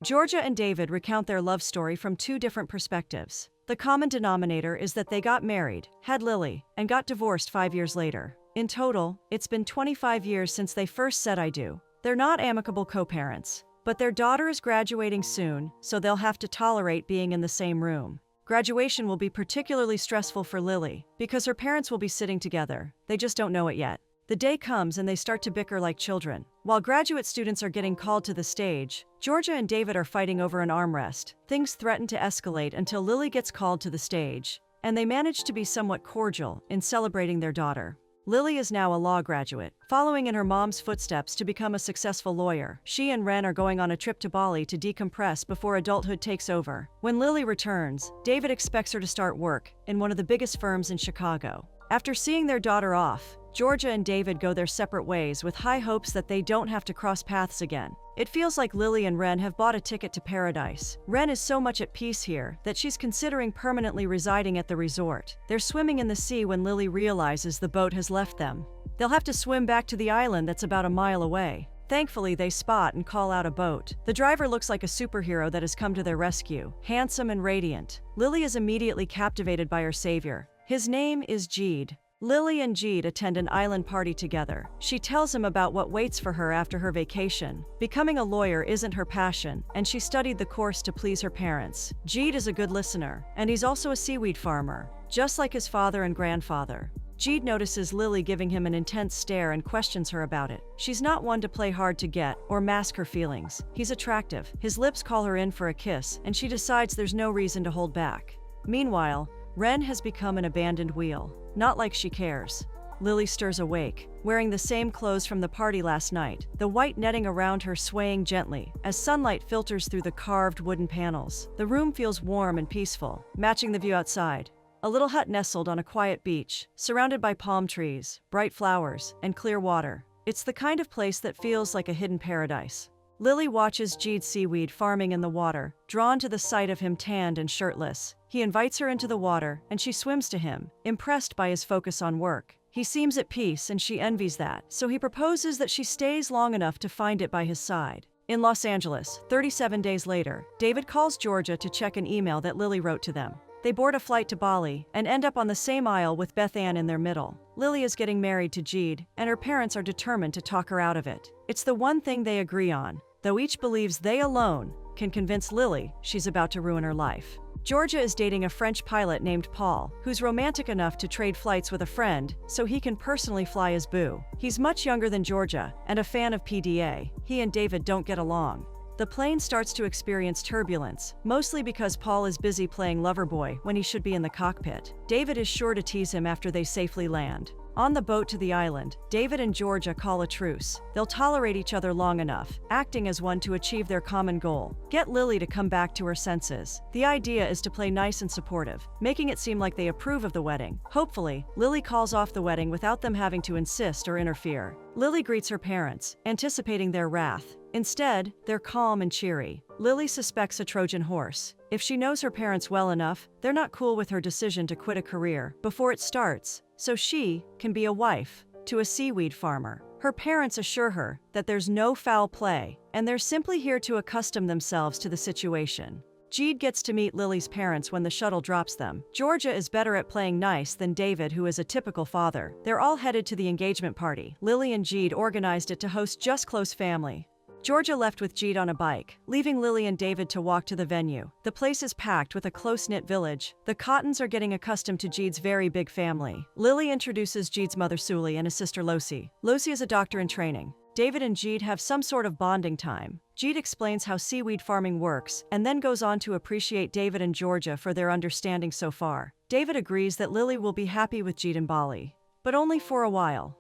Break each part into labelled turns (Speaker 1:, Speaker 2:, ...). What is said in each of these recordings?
Speaker 1: Georgia and David recount their love story from two different perspectives. The common denominator is that they got married, had Lily, and got divorced 5 years later. In total, it's been 25 years since they first said I do. They're not amicable co-parents, but their daughter is graduating soon, so they'll have to tolerate being in the same room. Graduation will be particularly stressful for Lily, because her parents will be sitting together. They just don't know it yet. The day comes and they start to bicker like children. While graduate students are getting called to the stage, Georgia and David are fighting over an armrest. Things threaten to escalate until Lily gets called to the stage, and they manage to be somewhat cordial in celebrating their daughter. Lily is now a law graduate, following in her mom's footsteps to become a successful lawyer. She and Ren are going on a trip to Bali to decompress before adulthood takes over. When Lily returns, David expects her to start work in one of the biggest firms in Chicago. After seeing their daughter off, Georgia and David go their separate ways with high hopes that they don't have to cross paths again. It feels like Lily and Ren have bought a ticket to paradise. Ren is so much at peace here that she's considering permanently residing at the resort. They're swimming in the sea when Lily realizes the boat has left them. They'll have to swim back to the island that's about a mile away. Thankfully, they spot and call out a boat. The driver looks like a superhero that has come to their rescue, handsome and radiant. Lily is immediately captivated by her savior. His name is Jeed. Lily and Jeed attend an island party together. She tells him about what waits for her after her vacation. Becoming a lawyer isn't her passion, and she studied the course to please her parents. Jeed is a good listener, and he's also a seaweed farmer, just like his father and grandfather. Jeed notices Lily giving him an intense stare and questions her about it. She's not one to play hard to get or mask her feelings. He's attractive. His lips call her in for a kiss, and she decides there's no reason to hold back. Meanwhile, Ren has become an abandoned wheel. Not like she cares. Lily stirs awake, wearing the same clothes from the party last night, the white netting around her swaying gently as sunlight filters through the carved wooden panels. The room feels warm and peaceful, matching the view outside. A little hut nestled on a quiet beach, surrounded by palm trees, bright flowers, and clear water. It's the kind of place that feels like a hidden paradise. Lily watches Jeed's seaweed farming in the water, drawn to the sight of him tanned and shirtless. He invites her into the water, and she swims to him, impressed by his focus on work. He seems at peace, and she envies that, so he proposes that she stays long enough to find it by his side. In Los Angeles, 37 days later, David calls Georgia to check an email that Lily wrote to them. They board a flight to Bali and end up on the same aisle with Beth Ann in their middle. Lily is getting married to Jeed, and her parents are determined to talk her out of it. It's the one thing they agree on, though each believes they alone can convince Lily she's about to ruin her life. Georgia is dating a French pilot named Paul, who's romantic enough to trade flights with a friend so he can personally fly his boo. He's much younger than Georgia and a fan of PDA. He and David don't get along. The plane starts to experience turbulence, mostly because Paul is busy playing Loverboy when he should be in the cockpit. David is sure to tease him after they safely land. On the boat to the island, David and Georgia call a truce. They'll tolerate each other long enough, acting as one to achieve their common goal: get Lily to come back to her senses. The idea is to play nice and supportive, making it seem like they approve of the wedding. Hopefully, Lily calls off the wedding without them having to insist or interfere. Lily greets her parents, anticipating their wrath. Instead, they're calm and cheery. Lily suspects a Trojan horse. If she knows her parents well enough, they're not cool with her decision to quit a career before it starts, so she can be a wife to a seaweed farmer. Her parents assure her that there's no foul play, and they're simply here to accustom themselves to the situation. Jeed gets to meet Lily's parents when the shuttle drops them. Georgia is better at playing nice than David, who is a typical father. They're all headed to the engagement party. Lily and Jeed organized it to host just close family. Georgia left with Jeed on a bike, leaving Lily and David to walk to the venue. The place is packed with a close-knit village. The Cottons are getting accustomed to Jeed's very big family. Lily introduces Jeed's mother Suli and his sister Losi. Losi is a doctor in training. David and Jeed have some sort of bonding time. Jeed explains how seaweed farming works, and then goes on to appreciate David and Georgia for their understanding so far. David agrees that Lily will be happy with Jeed in Bali, but only for a while.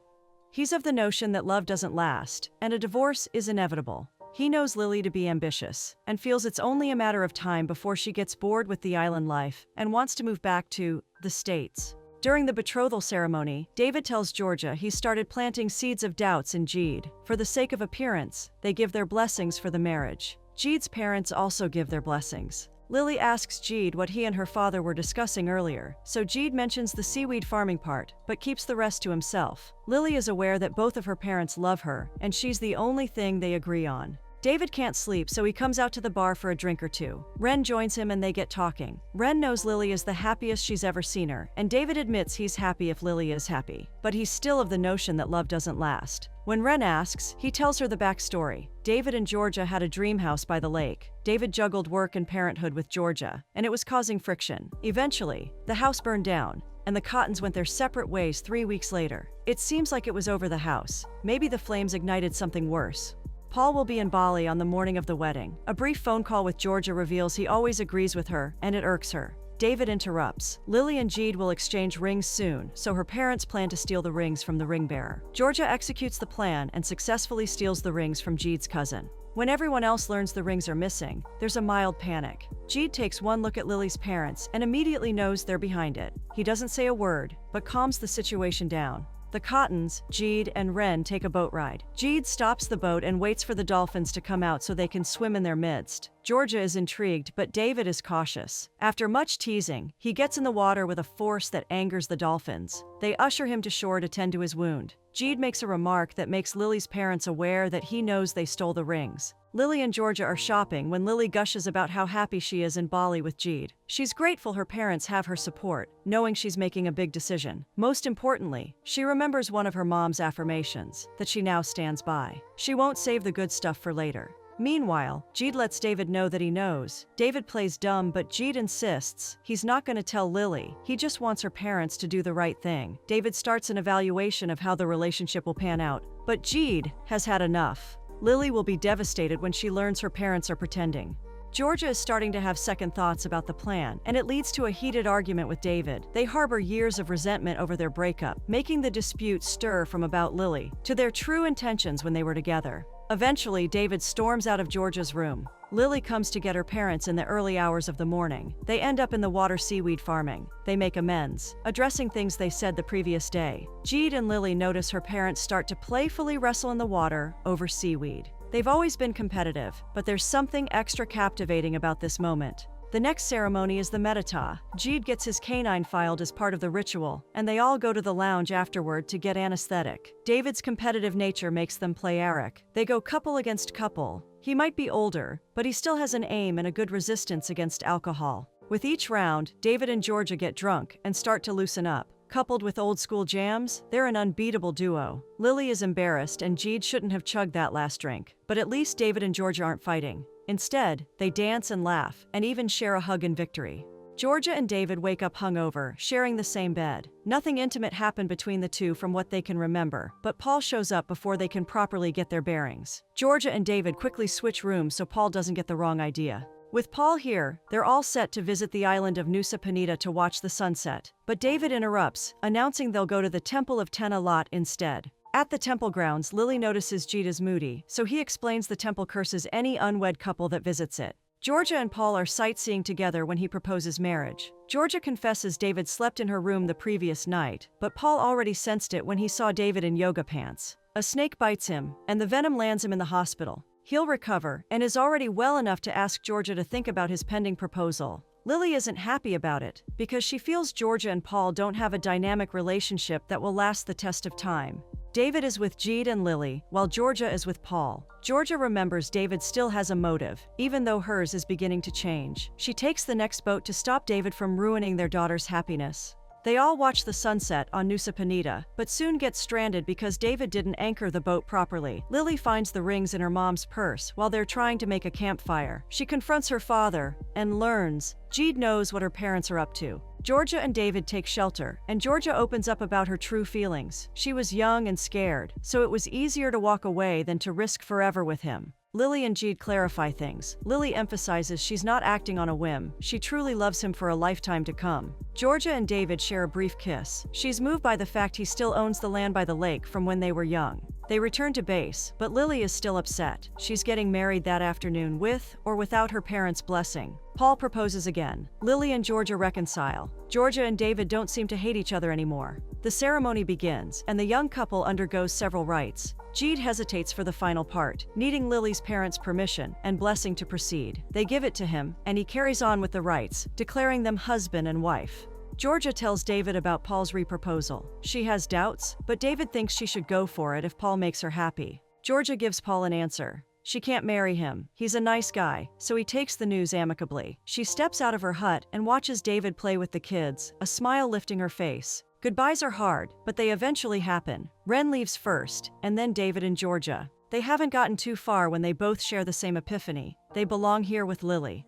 Speaker 1: He's of the notion that love doesn't last, and a divorce is inevitable. He knows Lily to be ambitious, and feels it's only a matter of time before she gets bored with the island life and wants to move back to the States. During the betrothal ceremony, David tells Georgia he's started planting seeds of doubts in Jeed. For the sake of appearance, they give their blessings for the marriage. Jeed's parents also give their blessings. Lily asks Jeed what he and her father were discussing earlier, so Jeed mentions the seaweed farming part, but keeps the rest to himself. Lily is aware that both of her parents love her, and she's the only thing they agree on. David can't sleep, so he comes out to the bar for a drink or two. Ren joins him and they get talking. Ren knows Lily is the happiest she's ever seen her, and David admits he's happy if Lily is happy. But he's still of the notion that love doesn't last. When Ren asks, he tells her the backstory. David and Georgia had a dream house by the lake. David juggled work and parenthood with Georgia, and it was causing friction. Eventually, the house burned down, and the Cottons went their separate ways 3 weeks later. It seems like it was over the house. Maybe the flames ignited something worse. Paul will be in Bali on the morning of the wedding. A brief phone call with Georgia reveals he always agrees with her, and it irks her. David interrupts. Lily and Jeed will exchange rings soon, so her parents plan to steal the rings from the ring bearer. Georgia executes the plan and successfully steals the rings from Jeed's cousin. When everyone else learns the rings are missing, there's a mild panic. Jeed takes one look at Lily's parents and immediately knows they're behind it. He doesn't say a word, but calms the situation down. The Cottons, Jeed, and Ren take a boat ride. Jeed stops the boat and waits for the dolphins to come out so they can swim in their midst. Georgia is intrigued, but David is cautious. After much teasing, he gets in the water with a force that angers the dolphins. They usher him to shore to tend to his wound. Jeed makes a remark that makes Lily's parents aware that he knows they stole the rings. Lily and Georgia are shopping when Lily gushes about how happy she is in Bali with Jeed. She's grateful her parents have her support, knowing she's making a big decision. Most importantly, she remembers one of her mom's affirmations, that she now stands by. She won't save the good stuff for later. Meanwhile, Jeed lets David know that he knows. David plays dumb, but Jeed insists he's not going to tell Lily. He just wants her parents to do the right thing. David starts an evaluation of how the relationship will pan out, but Jeed has had enough. Lily will be devastated when she learns her parents are pretending. Georgia is starting to have second thoughts about the plan, and it leads to a heated argument with David. They harbor years of resentment over their breakup, making the dispute stir from about Lily to their true intentions when they were together. Eventually, David storms out of Georgia's room. Lily comes to get her parents in the early hours of the morning. They end up in the water seaweed farming. They make amends, addressing things they said the previous day. Jeed and Lily notice her parents start to playfully wrestle in the water over seaweed. They've always been competitive, but there's something extra captivating about this moment. The next ceremony is the medita. Jeed gets his canine filed as part of the ritual, and they all go to the lounge afterward to get anesthetic. David's competitive nature makes them play Eric. They go couple against couple. He might be older, but he still has an aim and a good resistance against alcohol. With each round, David and Georgia get drunk and start to loosen up. Coupled with old-school jams, they're an unbeatable duo. Lily is embarrassed and Jeed shouldn't have chugged that last drink. But at least David and Georgia aren't fighting. Instead, they dance and laugh, and even share a hug in victory. Georgia and David wake up hungover, sharing the same bed. Nothing intimate happened between the two from what they can remember, but Paul shows up before they can properly get their bearings. Georgia and David quickly switch rooms so Paul doesn't get the wrong idea. With Paul here, they're all set to visit the island of Nusa Penida to watch the sunset. But David interrupts, announcing they'll go to the Temple of Tena Lot instead. At the temple grounds, Lily notices Jeed is moody, so he explains the temple curses any unwed couple that visits it. Georgia and Paul are sightseeing together when he proposes marriage. Georgia confesses David slept in her room the previous night, but Paul already sensed it when he saw David in yoga pants. A snake bites him, and the venom lands him in the hospital. He'll recover, and is already well enough to ask Georgia to think about his pending proposal. Lily isn't happy about it, because she feels Georgia and Paul don't have a dynamic relationship that will last the test of time. David is with Jeed and Lily, while Georgia is with Paul. Georgia remembers David still has a motive, even though hers is beginning to change. She takes the next boat to stop David from ruining their daughter's happiness. They all watch the sunset on Nusa Penida, but soon get stranded because David didn't anchor the boat properly. Lily finds the rings in her mom's purse while they're trying to make a campfire. She confronts her father and learns Jeed knows what her parents are up to. Georgia and David take shelter, and Georgia opens up about her true feelings. She was young and scared, so it was easier to walk away than to risk forever with him. Lily and Jeed clarify things. Lily emphasizes she's not acting on a whim. She truly loves him for a lifetime to come. Georgia and David share a brief kiss. She's moved by the fact he still owns the land by the lake from when they were young. They return to base, but Lily is still upset. She's getting married that afternoon with or without her parents' blessing. Paul proposes again. Lily and Georgia reconcile. Georgia and David don't seem to hate each other anymore. The ceremony begins, and the young couple undergoes several rites. Jeed hesitates for the final part, needing Lily's parents' permission and blessing to proceed. They give it to him, and he carries on with the rites, declaring them husband and wife. Georgia tells David about Paul's reproposal. She has doubts, but David thinks she should go for it if Paul makes her happy. Georgia gives Paul an answer. She can't marry him. He's a nice guy, so he takes the news amicably. She steps out of her hut and watches David play with the kids, a smile lifting her face. Goodbyes are hard, but they eventually happen. Ren leaves first, and then David and Georgia. They haven't gotten too far when they both share the same epiphany. They belong here with Lily.